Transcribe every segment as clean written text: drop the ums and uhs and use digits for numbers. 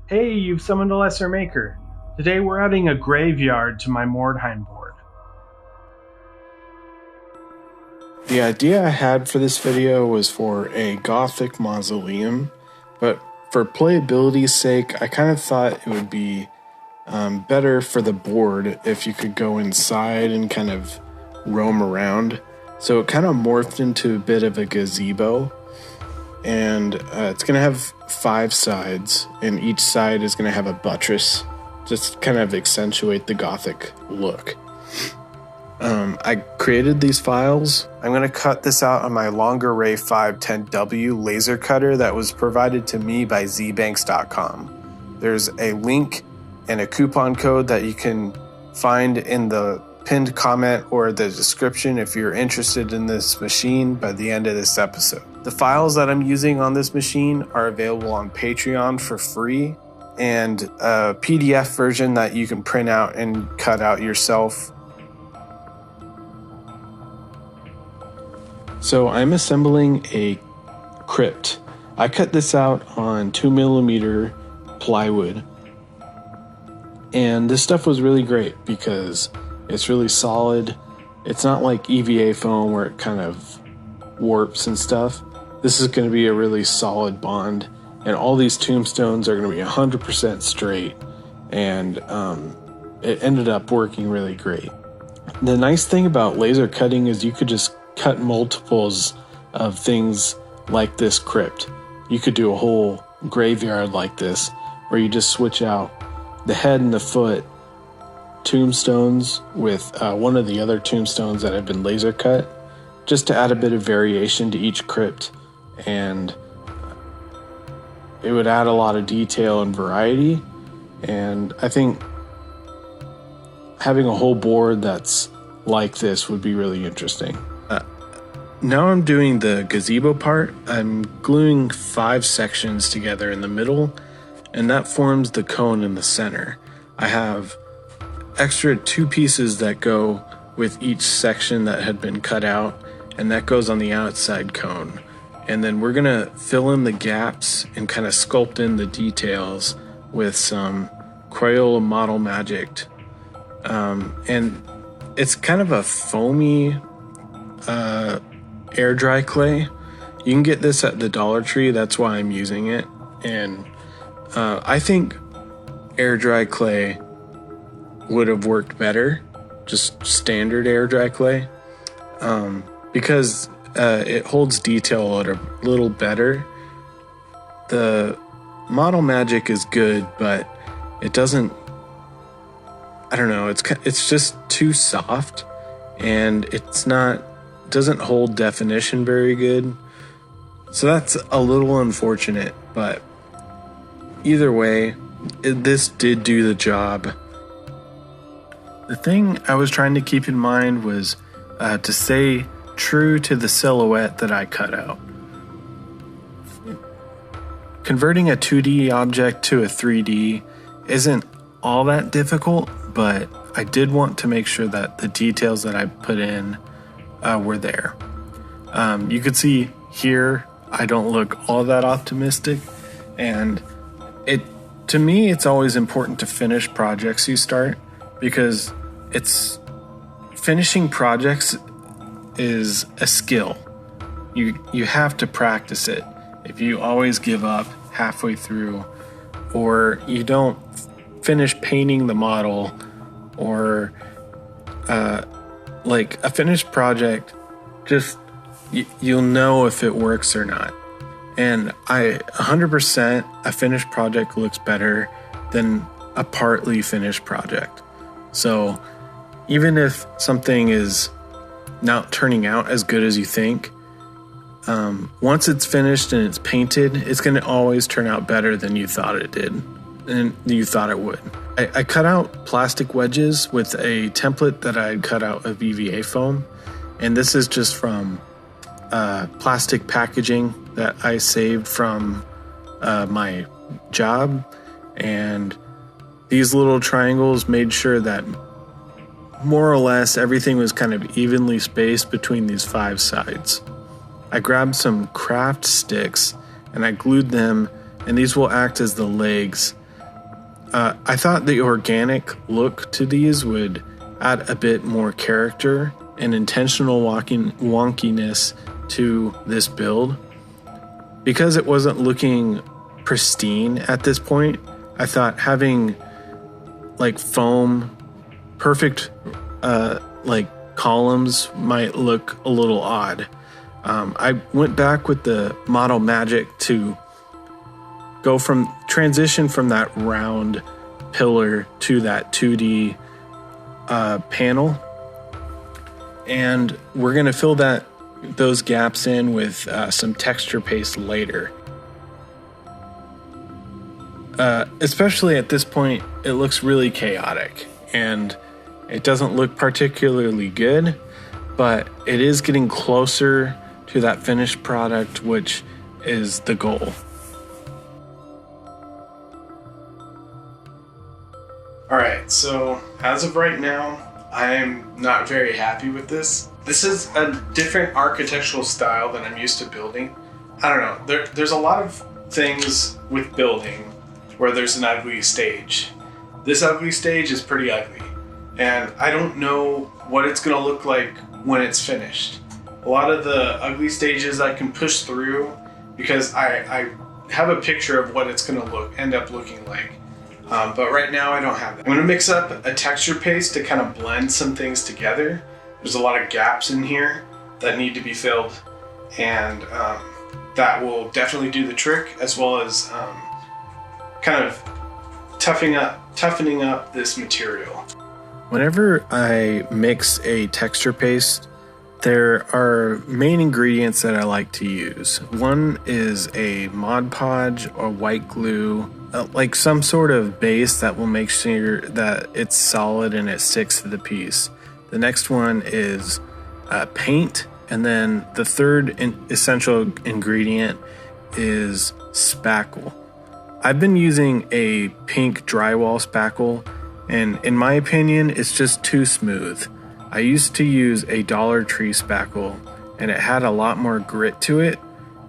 Hey, you've summoned a lesser maker. Today we're adding a graveyard to my Mordheim board. The idea I had for this video was for a gothic mausoleum, but for playability's sake, I kind of thought it would be better for the board if you could go inside and kind of roam around. So it kind of morphed into a bit of a gazebo, and it's going to have 5 sides, and each side is going to have a buttress, just kind of accentuate the gothic look. I created these files. I'm going to cut this out on my Longer Ray 510W laser cutter that was provided to me by zbanks.com. There's a link and a coupon code that you can find in the pinned comment or the description if you're interested in this machine by the end of this episode. The files that I'm using on this machine are available on Patreon for free, and a PDF version that you can print out and cut out yourself. So I'm assembling a Crypt. I cut this out on 2mm plywood, and this stuff was really great because it's really solid. It's not like EVA foam where it kind of warps and stuff. This is going to be a really solid bond, and all these tombstones are going to be 100% straight, and it ended up working really great. The nice thing about laser cutting is you could just cut multiples of things like this Crypt. You could do a whole graveyard like this where you just switch out the head and the foot tombstones with one of the other tombstones that have been laser cut, just to add a bit of variation to each Crypt, and it would add a lot of detail and variety. And I think having a whole board that's like this would be really interesting. Now I'm doing the gazebo part. I'm gluing 5 sections together in the middle, and that forms the cone in the center. I have extra 2 pieces that go with each section that had been cut out, and that goes on the outside cone. And then we're gonna fill in the gaps and kind of sculpt in the details with some Crayola Model Magic. And it's kind of a foamy air dry clay. You can get this at the Dollar Tree, that's why I'm using it. And I think air dry clay would have worked better, just standard air dry clay, because it holds detail a little better. The Model Magic is good, but it doesn't, I don't know, it's just too soft, and doesn't hold definition very good. So that's a little unfortunate, but either way, this did do the job. The thing I was trying to keep in mind was to stay true to the silhouette that I cut out. Converting a 2D object to a 3D isn't all that difficult, but I did want to make sure that the details that I put in were there. You could see here I don't look all that optimistic, and to me it's always important to finish projects you start, because finishing projects is a skill. You have to practice it. If you always give up halfway through, or you don't finish painting the model, or like a finished project, just you'll know if it works or not. And 100% a finished project looks better than a partly finished project. So even if something is not turning out as good as you think, once it's finished and it's painted, it's going to always turn out better than you thought it did, and you thought it would. I cut out plastic wedges with a template that I had cut out of EVA foam, and this is just from plastic packaging that I saved from my job, and these little triangles made sure that more or less everything was kind of evenly spaced between these 5 sides. I grabbed some craft sticks and I glued them, and these will act as the legs I thought the organic look to these would add a bit more character and intentional wonkiness to this build. Because it wasn't looking pristine at this point, I thought having like foam, perfect like columns might look a little odd. I went back with the model magic to transition from that round pillar to that 2D panel, and we're going to fill those gaps in with some texture paste later. Especially at this point, it looks really chaotic and it doesn't look particularly good, but it is getting closer to that finished product, which is the goal. Alright, so as of right now, I'm not very happy with this. This is a different architectural style than I'm used to building. I don't know, there's a lot of things with building where there's an ugly stage. This ugly stage is pretty ugly, and I don't know what it's gonna look like when it's finished. A lot of the ugly stages I can push through because I have a picture of what it's gonna end up looking like. But right now I don't have that. I'm gonna mix up a texture paste to kind of blend some things together. There's a lot of gaps in here that need to be filled, and that will definitely do the trick, as well as kind of toughening up this material. Whenever I mix a texture paste, there are main ingredients that I like to use. One is a Mod Podge or white glue, like some sort of base that will make sure that it's solid and it sticks to the piece. The next one is paint, and then the third essential ingredient is spackle. I've been using a pink drywall spackle, and in my opinion, it's just too smooth. I used to use a Dollar Tree spackle, and it had a lot more grit to it,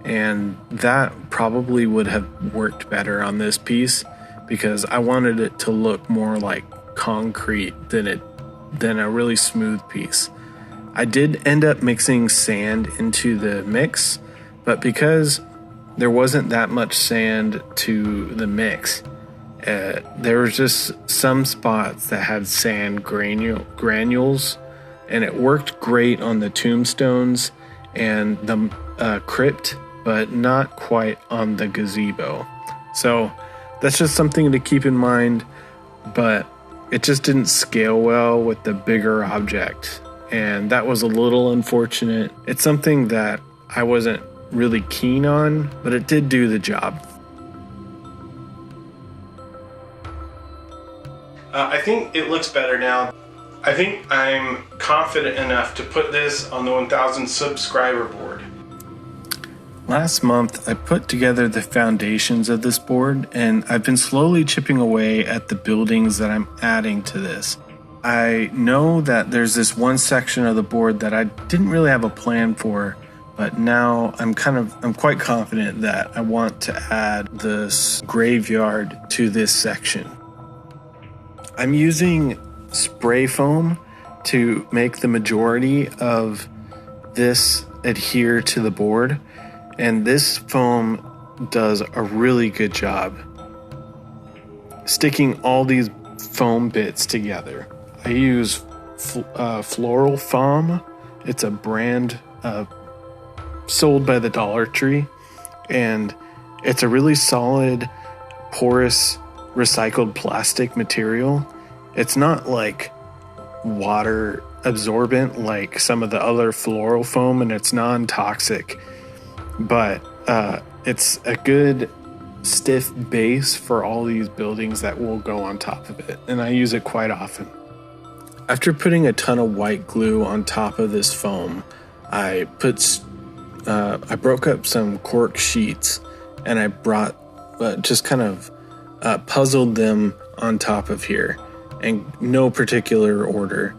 and that probably would have worked better on this piece because I wanted it to look more like concrete than a really smooth piece. I did end up mixing sand into the mix, but because there wasn't that much sand to the mix, there was just some spots that had sand granules, and it worked great on the tombstones and the crypt, but not quite on the gazebo. So that's just something to keep in mind, but it just didn't scale well with the bigger object, and that was a little unfortunate. It's something that I wasn't really keen on, but it did do the job. I think it looks better now. I think I'm confident enough to put this on the 1000 subscriber board. Last month, I put together the foundations of this board, and I've been slowly chipping away at the buildings that I'm adding to this. I know that there's this one section of the board that I didn't really have a plan for, but now I'm quite confident that I want to add this graveyard to this section. I'm using spray foam to make the majority of this adhere to the board, and this foam does a really good job sticking all these foam bits together. I use Floral Foam. It's a brand sold by the Dollar Tree, and it's a really solid, porous, recycled plastic material. It's not like water absorbent like some of the other floral foam, and it's non-toxic, but it's a good stiff base for all these buildings that will go on top of it, and I use it quite often. After putting a ton of white glue on top of this foam, I broke up some cork sheets, and I brought just kind of puzzled them on top of here in no particular order.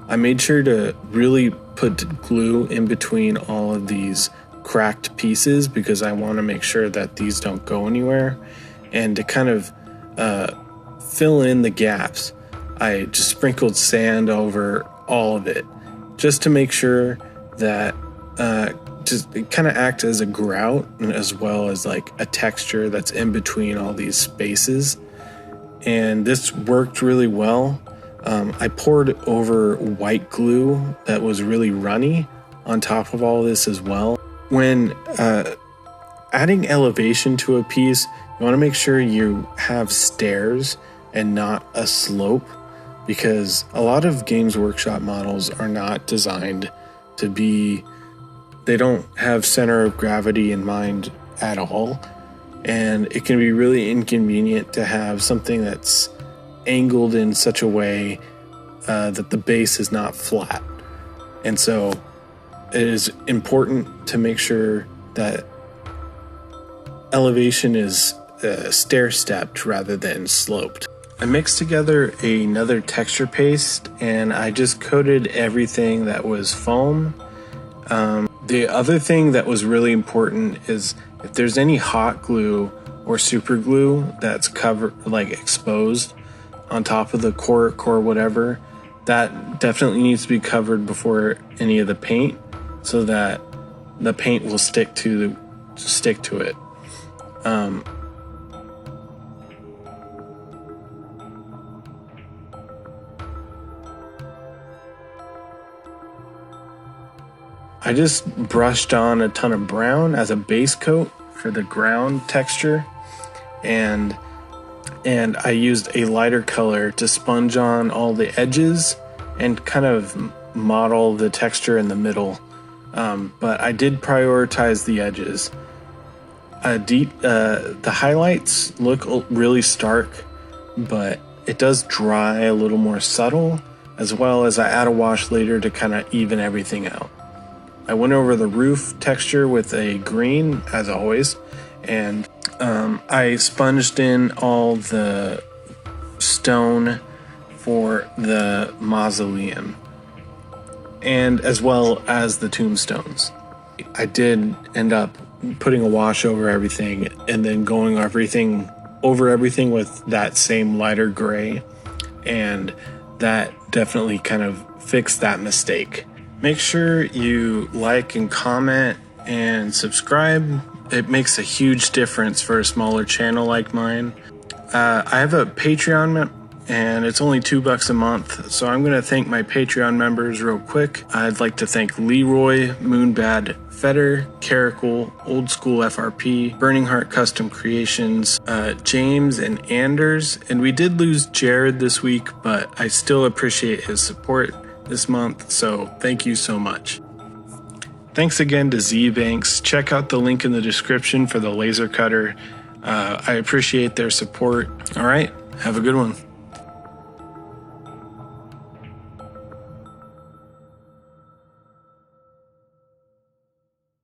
I made sure to really put glue in between all of these cracked pieces because I want to make sure that these don't go anywhere, and to kind of fill in the gaps, I just sprinkled sand over all of it just to make sure that just it kind of acts as a grout and as well as like a texture that's in between all these spaces. And this worked really well. I poured over white glue that was really runny on top of all this as well. When adding elevation to a piece, you want to make sure you have stairs and not a slope, because a lot of Games Workshop models are not designed to be, they don't have center of gravity in mind at all. And it can be really inconvenient to have something that's angled in such a way that the base is not flat. And so it is important to make sure that elevation is stair-stepped rather than sloped. I mixed together another texture paste and I just coated everything that was foam. The other thing that was really important is if there's any hot glue or super glue that's covered, like exposed on top of the cork or whatever, that definitely needs to be covered before any of the paint, so that the paint will stick to it. I just brushed on a ton of brown as a base coat for the ground texture, and I used a lighter color to sponge on all the edges and kind of model the texture in the middle. But I did prioritize the edges. The highlights look really stark, but it does dry a little more subtle, as well as I add a wash later to kind of even everything out. I went over the roof texture with a green, as always, and I sponged in all the stone for the mausoleum, and as well as the tombstones. I did end up putting a wash over everything and then going over everything with that same lighter gray, and that definitely kind of fixed that mistake. Make sure you like and comment and subscribe. It makes a huge difference for a smaller channel like mine. I have a Patreon and it's only $2 a month, so I'm going to thank my Patreon members real quick. I'd like to thank Leroy, Moonbad, Fetter, Caracal, Old School FRP, Burning Heart Custom Creations, James, and Anders. And we did lose Jared this week, but I still appreciate his support this month, so thank you so much. Thanks again to Z-Banks. Check out the link in the description for the laser cutter. I appreciate their support. All right, have a good one.